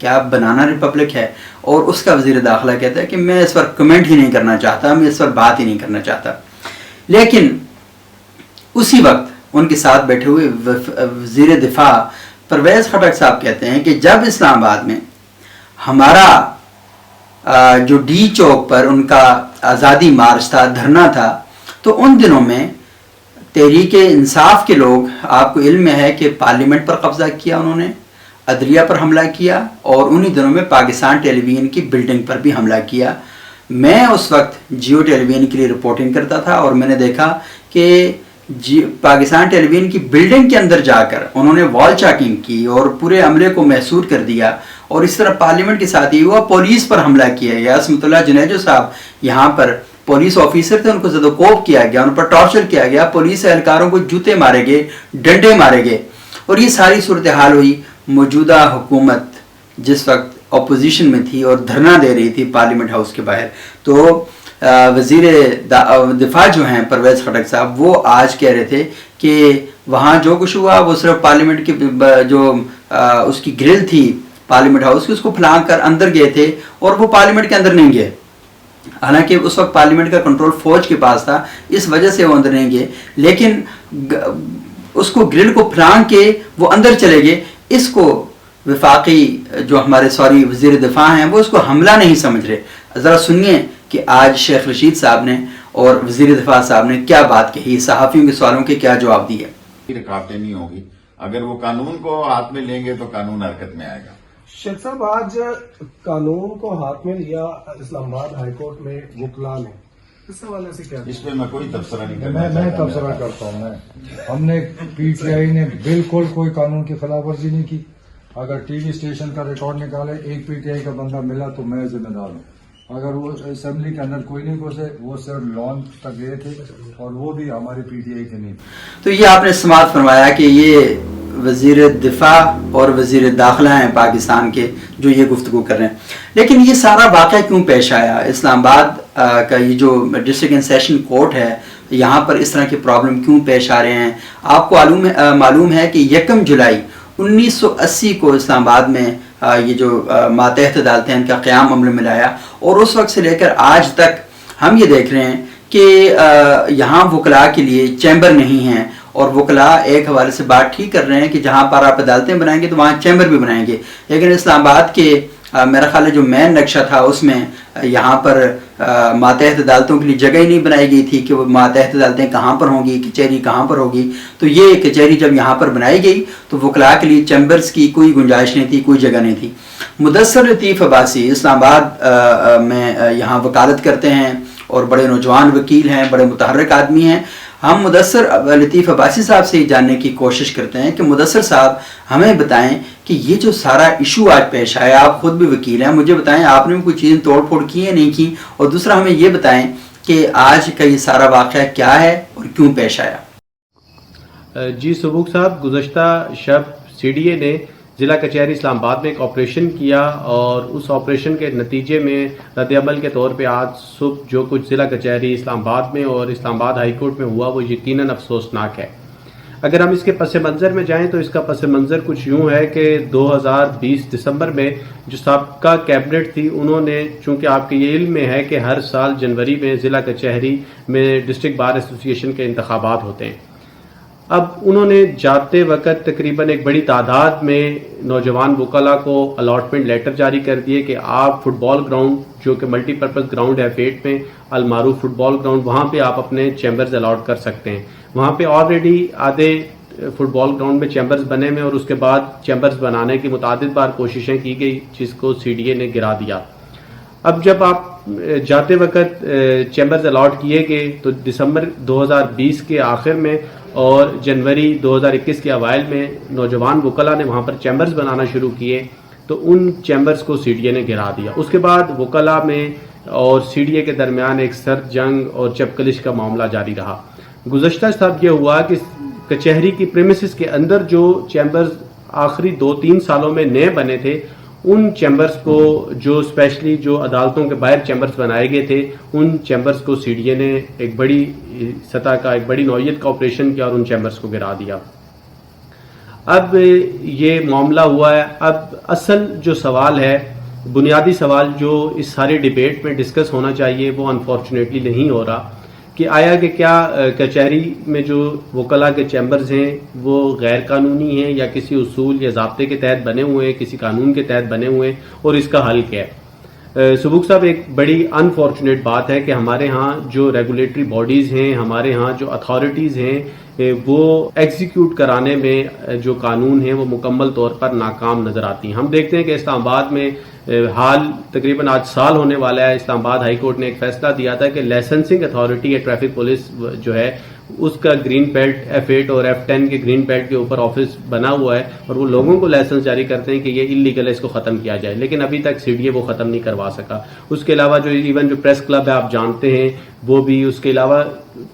کیا banana republic ہے، اور اس کا وزیر داخلہ کہتا ہے کہ میں اس پر کمنٹ ہی نہیں کرنا چاہتا، میں اس پر بات ہی نہیں کرنا چاہتا. لیکن اسی وقت ان کے ساتھ بیٹھے ہوئے وزیر دفاع پرویز خٹک صاحب کہتے ہیں کہ جب اسلام آباد میں ہمارا جو ڈی چوک پر ان کا آزادی مارچ تھا، دھرنا تھا، تو ان دنوں میں تحریک انصاف کے لوگ، آپ کو علم ہے کہ پارلیمنٹ پر قبضہ کیا، انہوں نے عدلیہ پر حملہ کیا، اور انہی دنوں میں پاکستان ٹیلی ویژن کی بلڈنگ پر بھی حملہ کیا. میں اس وقت جیو ٹیلی ویژن کے لیے رپورٹنگ کرتا تھا، اور میں نے دیکھا کہ پاکستان ٹیلی ویژن کی بلڈنگ کے اندر جا کر انہوں نے وال چاکنگ کی اور پورے عملے کو محصور کر دیا، اور اس طرح پارلیمنٹ کے ساتھ ہی ہوا. پولیس پر حملہ کیا گیا. عصمت اللہ جنیجو صاحب یہاں پر پولیس آفیسر تھے، ان کو زد و کوب کیا گیا، ان پر ٹارچر کیا گیا، پولیس اہلکاروں کو جوتے مارے گئے، ڈنڈے مارے گئے. اور یہ ساری صورتحال ہوئی. موجودہ حکومت جس وقت اپوزیشن میں تھی اور دھرنا دے رہی تھی پارلیمنٹ ہاؤس کے باہر، تو وزیر دفاع جو ہیں پرویز خٹک صاحب، وہ آج کہہ رہے تھے کہ وہاں جو کچھ ہوا وہ صرف پارلیمنٹ کی جو اس کی گرل تھی پارلیمنٹ ہاؤس کی، اس کو پھلانگ کر اندر گئے تھے، اور وہ پارلیمنٹ کے اندر نہیں گئے. حالانکہ اس وقت پارلیمنٹ کا کنٹرول فوج کے پاس تھا، اس وجہ سے وہ اندر نہیں گئے، لیکن اس کو گرل کو پھلانگ کے وہ اندر چلے گئے. اس کو وفاقی جو ہمارے وزیر دفاع ہیں وہ اس کو حملہ نہیں سمجھ رہے. ذرا سنیے کہ آج شیخ رشید صاحب نے اور وزیر دفاع صاحب نے کیا بات کہی، صحافیوں کے سوالوں کے کیا جواب دیے. رکاوٹیں نہیں ہوگی، اگر وہ قانون کو ہاتھ میں لیں گے تو قانون حرکت میں آئے گا. شیخ صاحب، آج قانون کو ہاتھ میں لیا اسلام آباد ہائی کورٹ میں وکلاء نے، اس حوالے سے کیا؟ اس پہ میں کوئی تبصرہ نہیں کرنا چاہتا. میں تبصرہ کرتا ہوں. ہم نے پی ٹی آئی نے بالکل کوئی قانون کی خلاف ورزی نہیں کی. اگر ٹی وی اسٹیشن کا ریکارڈ نکالے، ایک پی ٹی آئی کا بندہ ملا تو میں ذمہ دار ہوں. اگر وہ اسمبلی کے اندر کوئی نہیں گھسے، وہ صرف لان تک گئے تھے، اور وہ بھی ہمارے پی ٹی آئی کے نہیں. تو یہ آپ نے سماعت فرمایا کہ یہ وزیر دفاع اور وزیر داخلہ ہیں پاکستان کے جو یہ گفتگو کر رہے ہیں. لیکن یہ سارا واقعہ کیوں پیش آیا؟ اسلام آباد کا یہ جو ڈسٹرکٹ اینڈ سیشن کورٹ ہے، یہاں پر اس طرح کے پرابلم کیوں پیش آ رہے ہیں؟ آپ کو معلوم ہے کہ 1 جولائی 1980 کو اسلام آباد میں یہ جو ماتحت عدالتیں ان کا قیام عمل میں لایا، اور اس وقت سے لے کر آج تک ہم یہ دیکھ رہے ہیں کہ یہاں وکلاء کے لیے چیمبر نہیں ہیں، اور وکلاء ایک حوالے سے بات ٹھیک کر رہے ہیں کہ جہاں پر آپ عدالتیں بنائیں گے تو وہاں چیمبر بھی بنائیں گے. لیکن اسلام آباد کے میرا خیال ہے جو مین نقشہ تھا اس میں یہاں پر ماتحت عدالتوں کے لیے جگہ ہی نہیں بنائی گئی تھی کہ وہ ماتحت عدالتیں کہاں پر ہوں گی، کچہری کہاں پر ہوگی. تو یہ کچہری جب یہاں پر بنائی گئی تو وکلاء کے لیے چیمبرز کی کوئی گنجائش نہیں تھی، کوئی جگہ نہیں تھی. مدثر لطیف عباسی اسلام آباد میں یہاں وکالت کرتے ہیں اور بڑے نوجوان وکیل ہیں، بڑے متحرک آدمی ہیں. ہم مدثر لطیف عباسی صاحب سے جاننے کی کوشش کرتے ہیں کہ مدثر صاحب ہمیں بتائیں کہ یہ جو سارا ایشو آج پیش آیا، آپ خود بھی وکیل ہیں، مجھے بتائیں آپ نے بھی کوئی چیزیں توڑ پھوڑ کی ہیں نہیں کی، اور دوسرا ہمیں یہ بتائیں کہ آج کا یہ سارا واقعہ کیا ہے اور کیوں پیش آیا. جی سبوک صاحب، گزشتہ شب سی ڈی اے نے ضلع کچہری اسلام آباد میں ایک آپریشن کیا، اور اس آپریشن کے نتیجے میں رد عمل کے طور پہ آج صبح جو کچھ ضلع کچہری اسلام آباد میں اور اسلام آباد ہائی کورٹ میں ہوا وہ یقیناً افسوسناک ہے. اگر ہم اس کے پس منظر میں جائیں تو اس کا پس منظر کچھ یوں ہے کہ 2020 دسمبر میں جو سابقہ کیبنٹ تھی، انہوں نے، چونکہ آپ کے یہ علم میں ہے کہ ہر سال جنوری میں ضلع کچہری میں ڈسٹرکٹ بار ایسوسی ایشن کے انتخابات ہوتے ہیں. اب انہوں نے جاتے وقت تقریباً ایک بڑی تعداد میں نوجوان وکلاء کو الاٹمنٹ لیٹر جاری کر دیے کہ آپ فٹ بال گراؤنڈ جو کہ ملٹی پرپز گراؤنڈ ہے فیٹ میں، المعروف فٹ بال گراؤنڈ، وہاں پہ آپ اپنے چیمبرز الاٹ کر سکتے ہیں. وہاں پہ آلریڈی آدھے فٹ بال گراؤنڈ میں چیمبرز بنے ہوئے، اور اس کے بعد چیمبرز بنانے کی متعدد بار کوششیں کی گئی، جس کو سی ڈی اے نے گرا دیا. اب جب آپ جاتے وقت چیمبرز الاٹ کیے گئے تو دسمبر 2020 کے آخر میں اور جنوری 2021 کے اوائل میں نوجوان وکلاء نے وہاں پر چیمبرز بنانا شروع کیے، تو ان چیمبرز کو سی ڈی اے نے گرا دیا. اس کے بعد وکلاء میں اور سی ڈی اے کے درمیان ایک سرد جنگ اور چپکلش کا معاملہ جاری رہا. گزشتہ سب یہ ہوا کہ کچہری کی پریمیسز کے اندر جو چیمبرز آخری 2-3 سالوں میں نئے بنے تھے، ان چیمبرز کو، جو اسپیشلی جو عدالتوں کے باہر چیمبرز بنائے گئے تھے، ان چیمبرز کو سی ڈی اے نے ایک بڑی سطح کا، ایک بڑی نوعیت کا آپریشن کیا اور ان چیمبرز کو گرا دیا. اب یہ معاملہ ہوا ہے. اب اصل جو سوال ہے, بنیادی سوال جو اس سارے ڈیبیٹ میں ڈسکس ہونا چاہیے, وہ انفارچونیٹلی نہیں ہو رہا کہ آیا کہ کیا کچہری میں جو وکلاء کے چیمبرز ہیں وہ غیر قانونی ہیں یا کسی اصول یا ضابطے کے تحت بنے ہوئے ہیں, کسی قانون کے تحت بنے ہوئے ہیں, اور اس کا حل کیا ہے. سبوک صاحب, ایک بڑی انفارچونیٹ بات ہے کہ ہمارے ہاں جو ریگولیٹری باڈیز ہیں, ہمارے ہاں جو اتھارٹیز ہیں, وہ ایگزیکیوٹ کرانے میں جو قانون ہیں وہ مکمل طور پر ناکام نظر آتی ہیں. ہم دیکھتے ہیں کہ اسلام آباد میں حال تقریباً آج سال ہونے والا ہے, اسلام آباد ہائی کورٹ نے ایک فیصلہ دیا تھا کہ لائسنسنگ اتھارٹی یا ٹریفک پولیس جو ہے اس کا گرین بیلٹ F8 اور F10 کے گرین بیلٹ کے اوپر آفس بنا ہوا ہے, اور وہ لوگوں کو لائسنس جاری کرتے ہیں کہ یہ انلیگل ہے, اس کو ختم کیا جائے. لیکن ابھی تک CDA وہ ختم نہیں کروا سکا. اس کے علاوہ جو ایون جو پریس کلب ہے آپ جانتے ہیں وہ بھی, اس کے علاوہ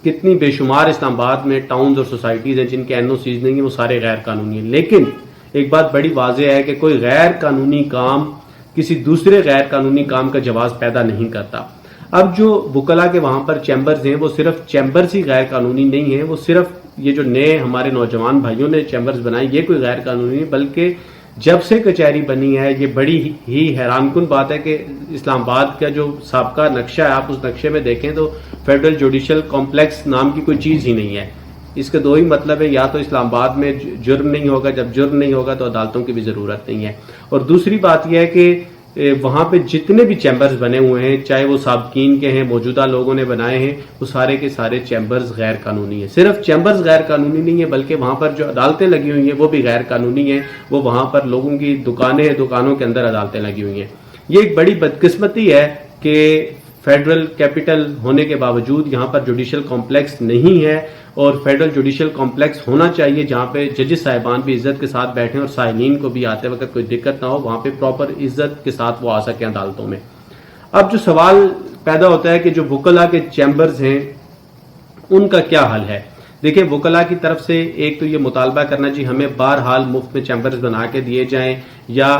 کتنی بے شمار اسلام آباد میں ٹاؤنز اور سوسائٹیز ہیں جن کے NOCs نہیں ہیں, وہ سارے غیر قانونی ہیں. لیکن ایک بات بڑی واضح ہے کہ کوئی غیر قانونی کام کسی دوسرے غیر قانونی کام کا جواز پیدا نہیں کرتا. اب جو وکلاء کے وہاں پر چیمبرز ہیں وہ صرف چیمبرز ہی غیر قانونی نہیں ہیں, وہ صرف یہ جو نئے ہمارے نوجوان بھائیوں نے چیمبرز بنائے یہ کوئی غیر قانونی نہیں, بلکہ جب سے کچہری بنی ہے یہ بڑی ہی حیران کن بات ہے کہ اسلام آباد کا جو سابقہ نقشہ ہے, آپ اس نقشے میں دیکھیں تو فیڈرل جوڈیشل کمپلیکس نام کی کوئی چیز ہی نہیں ہے. اس کے دو ہی مطلب ہے, یا تو اسلام آباد میں جرم نہیں ہوگا, جب جرم نہیں ہوگا تو عدالتوں کی بھی ضرورت نہیں ہے. اور دوسری بات یہ ہے کہ وہاں پہ جتنے بھی چیمبرز بنے ہوئے ہیں, چاہے وہ سابقین کے ہیں, موجودہ لوگوں نے بنائے ہیں, وہ سارے کے سارے چیمبرز غیر قانونی ہیں. صرف چیمبرز غیر قانونی نہیں ہیں بلکہ وہاں پر جو عدالتیں لگی ہوئی ہیں وہ بھی غیر قانونی ہیں. وہ وہاں پر لوگوں کی دکانیں ہیں, دکانوں کے اندر عدالتیں لگی ہوئی ہیں. یہ ایک بڑی بدقسمتی ہے کہ فیڈرل کیپٹل ہونے کے باوجود یہاں پر جوڈیشل کمپلیکس نہیں ہے, اور فیڈرل جوڈیشل کمپلیکس ہونا چاہیے جہاں پہ ججز صاحبان بھی عزت کے ساتھ بیٹھیں اور سائلین کو بھی آتے وقت کوئی دقت نہ ہو, وہاں پہ پراپر عزت کے ساتھ وہ آ سکیں عدالتوں میں. اب جو سوال پیدا ہوتا ہے کہ جو وکلاء کے چیمبرز ہیں ان کا کیا حل ہے. دیکھیں, وکلاء کی طرف سے ایک تو یہ مطالبہ کرنا جی ہمیں بہرحال مفت میں چیمبرز بنا کے دیے جائیں, یا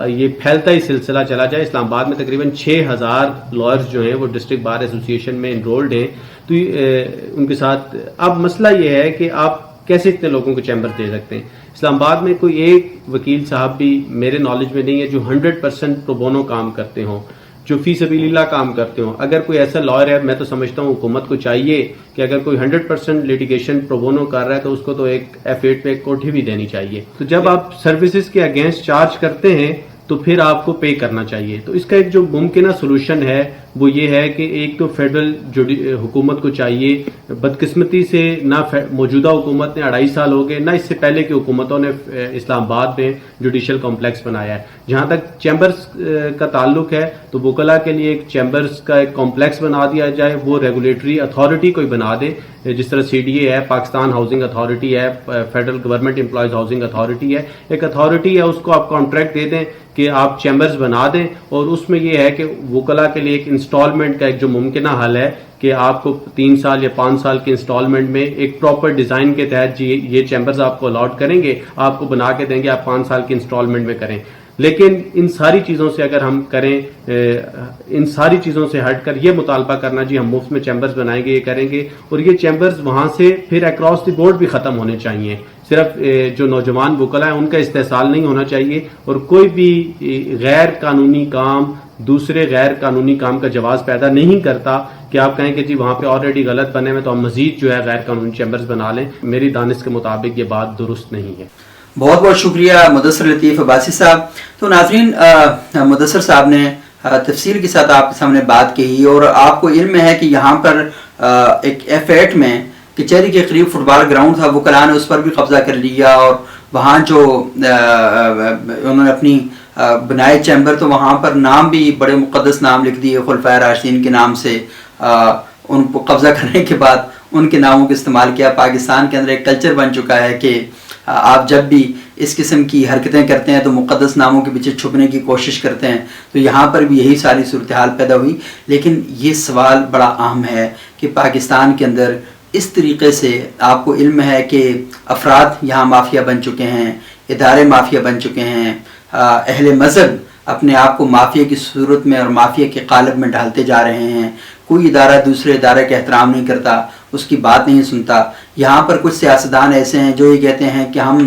یہ پھیلتا ہی سلسلہ چلا جائے. اسلام آباد میں تقریباً 6000 لائرز جو ہیں وہ ڈسٹرکٹ بار ایسوسی ایشن میں انرولڈ ہیں, تو ان کے ساتھ اب مسئلہ یہ ہے کہ آپ کیسے اتنے لوگوں کو چیمبر دے سکتے ہیں. اسلام آباد میں کوئی ایک وکیل صاحب بھی میرے نالج میں نہیں ہے جو 100% پرو بونو کام کرتے ہوں, جو فی سبیل اللہ کام کرتے ہوں. اگر کوئی ایسا لائر ہے, میں تو سمجھتا ہوں حکومت کو چاہیے کہ اگر کوئی 100% لیٹیگیشن پرو بونو کر رہا ہے تو اس کو تو ایک F8 پہ ایک کوٹھی بھی دینی چاہیے. تو جب آپ سروسز کے اگینسٹ چارج کرتے ہیں تو پھر آپ کو پے کرنا چاہیے. تو اس کا ایک جو ممکنہ سولوشن ہے وہ یہ ہے کہ ایک تو فیڈرل حکومت کو چاہیے, بدقسمتی سے نہ موجودہ حکومت نے 2.5 سال ہو گئے, نہ اس سے پہلے کی حکومتوں نے اسلام آباد میں جوڈیشل کمپلیکس بنایا ہے. جہاں تک چیمبرز کا تعلق ہے تو وکلاء کے لیے ایک چیمبرز کا ایک کمپلیکس بنا دیا جائے, وہ ریگولیٹری اتھارٹی کوئی بنا دے, جس طرح CDA ہے, پاکستان ہاؤسنگ اتھارٹی ہے, federal government employees housing authority ہے, ایک اتھارٹی ہے, اس کو آپ کانٹریکٹ دے دیں کہ آپ چیمبرز بنا دیں. اور اس میں یہ ہے کہ وکلاء کے لیے ایک انسٹالمنٹ کا ایک جو ممکنہ حل ہے کہ آپ کو 3 سال یا 5 سال کے انسٹالمنٹ میں ایک پراپر ڈیزائن کے تحت جی یہ چیمبرز آپ کو الاٹ کریں گے, آپ کو بنا کے دیں گے, آپ 5 سال کے انسٹالمنٹ میں کریں. لیکن ان ساری چیزوں سے اگر ہم کریں, ان ساری چیزوں سے ہٹ کر یہ مطالبہ کرنا جی ہم مفت میں چیمبرز بنائیں گے, یہ کریں گے, اور یہ چیمبرز وہاں سے پھر اکراس دی بورڈ بھی ختم ہونے چاہیے. صرف جو نوجوان وکلاء ہیں ان کا استحصال نہیں ہونا چاہیے, اور کوئی بھی غیر قانونی کام دوسرے غیر قانونی کام کا جواز پیدا نہیں کرتا کہ آپ کہیں کہ جی وہاں پہ آلریڈی غلط بنے ہوئے تو ہم مزید جو ہے غیر قانونی چیمبرز بنا لیں. میری دانش کے مطابق یہ بات درست نہیں ہے. بہت بہت شکریہ مدثر لطیف عباسی صاحب. تو ناظرین, مدثر صاحب نے تفصیل کے ساتھ آپ کے سامنے بات کی, اور آپ کو علم ہے کہ یہاں پر ایک F8 میں کچہری کے قریب فٹ بال گراؤنڈ تھا, وکلاء نے اس پر بھی قبضہ کر لیا, اور وہاں جو انہوں نے اپنی بنائے چیمبر تو وہاں پر نام بھی بڑے مقدس نام لکھ دیے خلفائے راشدین کے نام سے. ان کو قبضہ کرنے کے بعد ان کے ناموں کا استعمال کیا. پاکستان کے اندر ایک کلچر بن چکا ہے کہ آپ جب بھی اس قسم کی حرکتیں کرتے ہیں تو مقدس ناموں کے پیچھے چھپنے کی کوشش کرتے ہیں. تو یہاں پر بھی یہی ساری صورتحال پیدا ہوئی. لیکن یہ سوال بڑا اہم ہے کہ پاکستان کے اندر اس طریقے سے آپ کو علم ہے کہ افراد یہاں مافیا بن چکے ہیں, ادارے مافیا بن چکے ہیں, اہل مذہب اپنے آپ کو مافیا کی صورت میں اور مافیا کے قالب میں ڈالتے جا رہے ہیں. کوئی ادارہ دوسرے ادارے کا احترام نہیں کرتا, اس کی بات نہیں سنتا. یہاں پر کچھ سیاستدان ایسے ہیں جو یہ کہتے ہیں کہ ہم